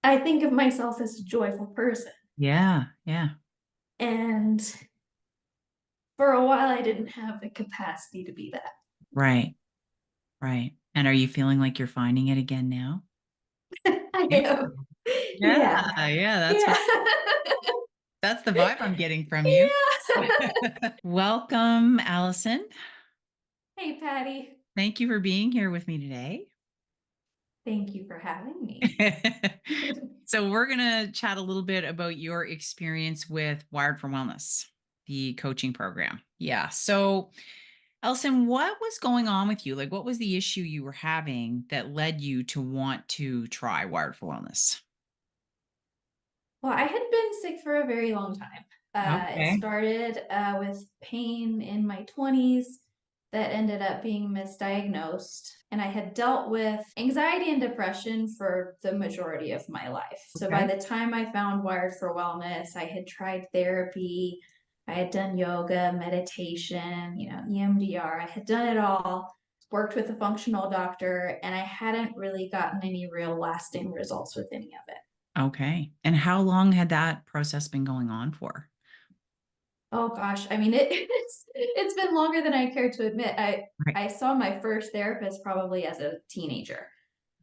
I think of myself as a joyful person. Yeah, yeah. And for a while, I didn't have the capacity to be that. Right, right. And are you feeling like you're finding it again now? I Yeah. am. Yeah, Yeah. yeah, Yeah. that's the vibe I'm getting from you. Yeah. Welcome, Allison. Hey, Patty. Thank you for being here with me today. Thank you for having me. So we're going to chat a little bit about your experience with Wired for Wellness, the coaching program. Yeah. So, Allison, what was going on with you? Like, what was the issue you were having that led you to want to try Wired for Wellness? Well, I had been sick for a very long time. It Okay. started with pain in my 20s that ended up being misdiagnosed. And I had dealt with anxiety and depression for the majority of my life. So by Okay. the time I found Wired for Wellness, I had tried therapy, I had done yoga, meditation, EMDR. I had done it all, worked with a functional doctor, and I hadn't really gotten any real lasting results with any of it. Okay. And how long had that process been going on for? Oh gosh, I mean it's been longer than I care to admit. I Right. I saw my first therapist probably as a teenager.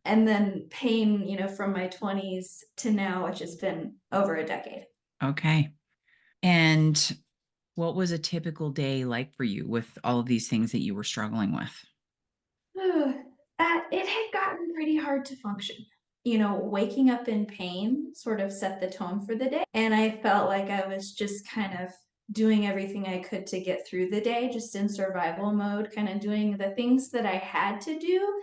And then pain, from my 20s to now, which has been over a decade. Okay. And what was a typical day like for you with all of these things that you were struggling with? It had gotten pretty hard to function. Waking up in pain sort of set the tone for the day. And I felt like I was just kind of doing everything I could to get through the day, just in survival mode, kind of doing the things that I had to do.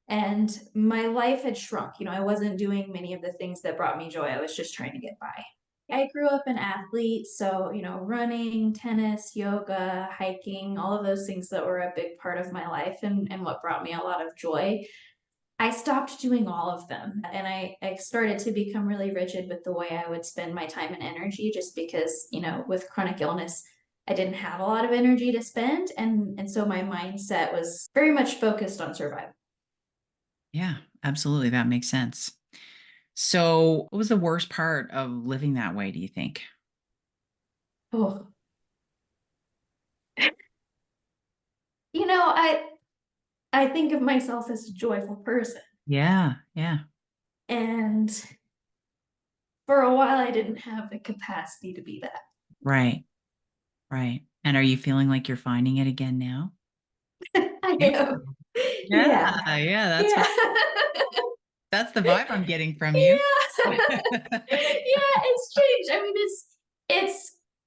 And my life had shrunk. I wasn't doing many of the things that brought me joy. I was just trying to get by. I grew up an athlete, so, running, tennis, yoga, hiking, all of those things that were a big part of my life and what brought me a lot of joy. I stopped doing all of them and I started to become really rigid with the way I would spend my time and energy just because, with chronic illness, I didn't have a lot of energy to spend. And so my mindset was very much focused on survival. Yeah, absolutely. That makes sense. So, what was the worst part of living that way, do you think? Oh, I think of myself as a joyful person. Yeah, yeah. And for a while, I didn't have the capacity to be that. Right, right. And are you feeling like you're finding it again now? I Yeah. am. Yeah, Yeah. yeah, Yeah. that's the vibe I'm getting from you. Yeah. Yeah, it's strange. I mean,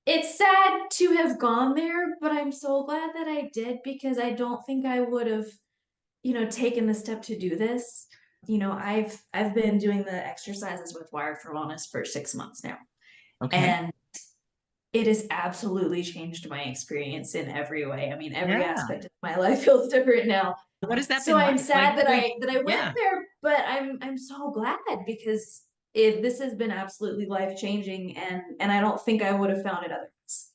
it's sad to have gone there, but I'm so glad that I did because I don't think I would have, taken the step to do this. I've been doing the exercises with Wired for Wellness for 6 months now. Okay. And it has absolutely changed my experience in every way. I mean, every Yeah. aspect of my life feels different now. What has that So been I'm like? Like sad that what I went yeah, there, but I'm so glad because this has been absolutely life changing, and I don't think I would have found it otherwise.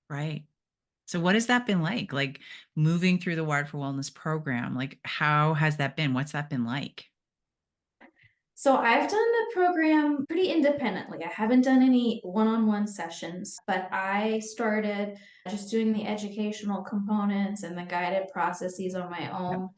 right. So what has that been like? Like moving through the Wired for Wellness program, like how has that been? What's that been like? So I've done the program pretty independently. I haven't done any one-on-one sessions, but I started just doing the educational components and the guided processes on my Yep. own.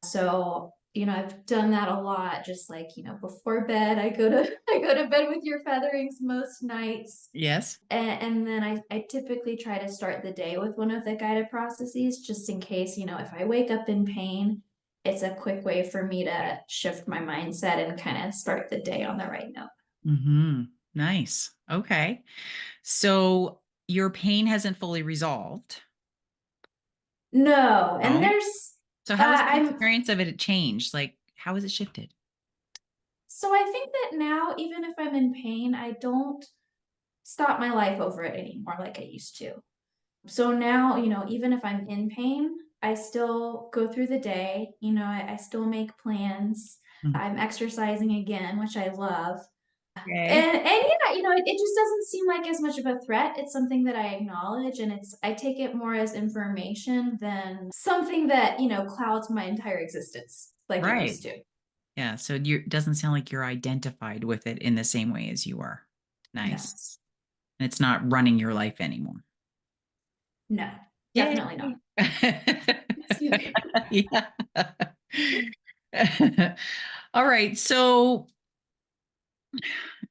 So, I've done that a lot, just like, before bed, I go to I go to bed with your featherings most nights. Yes. And then I typically try to start the day with one of the guided processes just in case, if I wake up in pain, it's a quick way for me to shift my mindset and kind of start the day on the right note. Mm-hmm. Nice. Okay. So your pain hasn't fully resolved. No, and No. there's So how has the I'm experience of it changed? Like how has it shifted? so I think that now, even if I'm in pain, I don't stop my life over it anymore like I used to. So now, even if I'm in pain, I still go through the day. I still make plans. Mhm. I'm exercising again, which I love. Okay. And yeah, it just doesn't seem like as much of a threat. It's something that I acknowledge and I take it more as information than something that, clouds my entire existence like it Right. used to. Yeah, so you doesn't sound like you're identified with it in the same way as you are. No, Nice. And it's not running your life anymore. no, Yay. definitely not. Excuse me. Yeah. All right. So,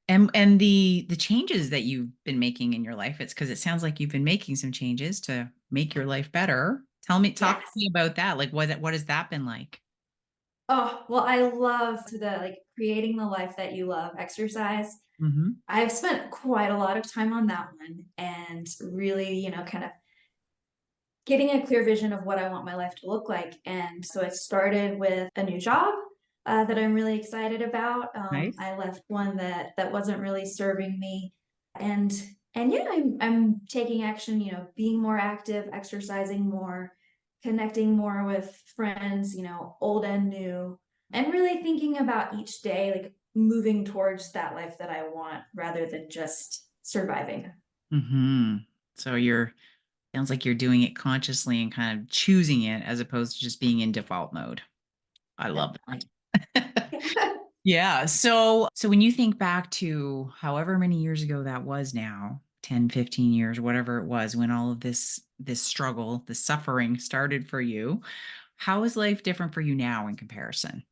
and the changes that you've been making in your life, it's because it sounds like you've been making some changes to make your life better. Talk to Yes. me about that. Like what has that been like? Oh, well, I love the like creating the life that you love exercise. Mhm. I've spent quite a lot of time on that one and really, kind of getting a clear vision of what I want my life to look like. And so I started with a new job that I'm really excited about. Nice. I left one that wasn't really serving me, and and yeah, I'm taking action. Being more active, exercising more, connecting more with friends. Old and new, and really thinking about each day, like moving towards that life that I want, rather than just surviving. Mhm. So you're sounds like you're doing it consciously and kind of choosing it as opposed to just being in default mode. I love Definitely. that. Yeah. So when you think back to however many years ago that was now, 10, 15 years, whatever it was, when all of this struggle, the suffering started for you, how is life different for you now in comparison?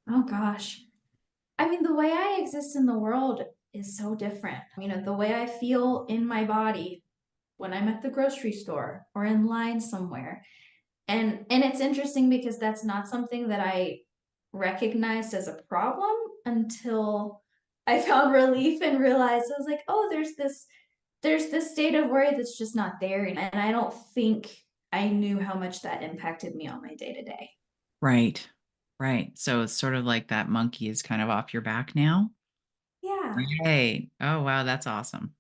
Oh gosh. I mean, the way I exist in the world is so different. The way I feel in my body when I'm at the grocery store or in line somewhere. And it's interesting because that's not something that I recognized as a problem until I found relief and realized I was like, oh, there's this state of worry that's just not there. And I don't think I knew how much that impacted me on my day to day. Right. Right. So it's sort of like that monkey is kind of off your back now. Yeah. Right. Oh, wow. That's awesome.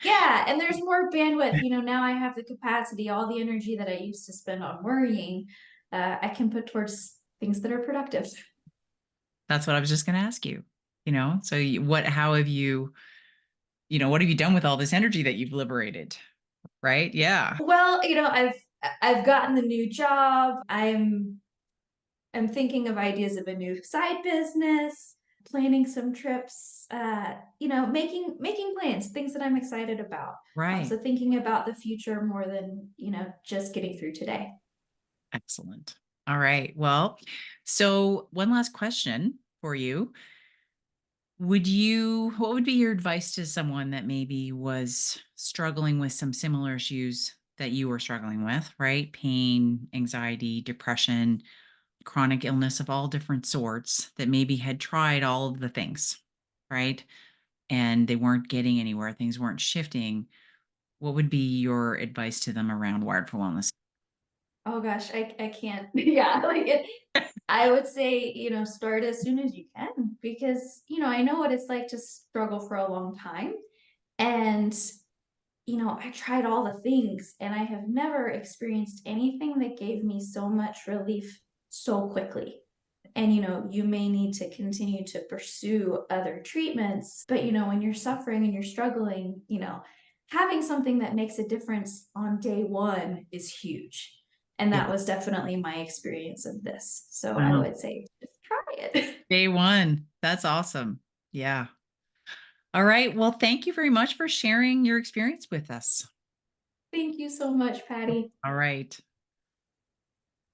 Yeah, and there's more bandwidth. Now I have the capacity, all the energy that I used to spend on worrying, I can put towards things that are productive. That's what I was just going to ask you. So how have what have you done with all this energy that you've liberated? Right? Yeah. Well, I've gotten the new job. I'm thinking of ideas of a new side business, planning some trips, making plans, things that I'm excited about. Right. So thinking about the future more than, just getting through today. Excellent. All right. Well, so one last question for you. What would be your advice to someone that maybe was struggling with some similar issues that you were struggling with, right? Pain, anxiety, depression, chronic illness of all different sorts that maybe had tried all of the things, right? And they weren't getting anywhere, things weren't shifting. What would be your advice to them around Wired for Wellness? Oh gosh, I can't. Yeah, like I would say, start as soon as you can because, I know what it's like to struggle for a long time. And, I tried all the things and I have never experienced anything that gave me so much relief so quickly. And, you may need to continue to pursue other treatments, but, when you're suffering and you're struggling, having something that makes a difference on day one is huge. And Yeah. that was definitely my experience of this. So I Wow. would say just try it. Day one. That's awesome. Yeah. All right. Well, thank you very much for sharing your experience with us. Thank you so much, Patty. All right.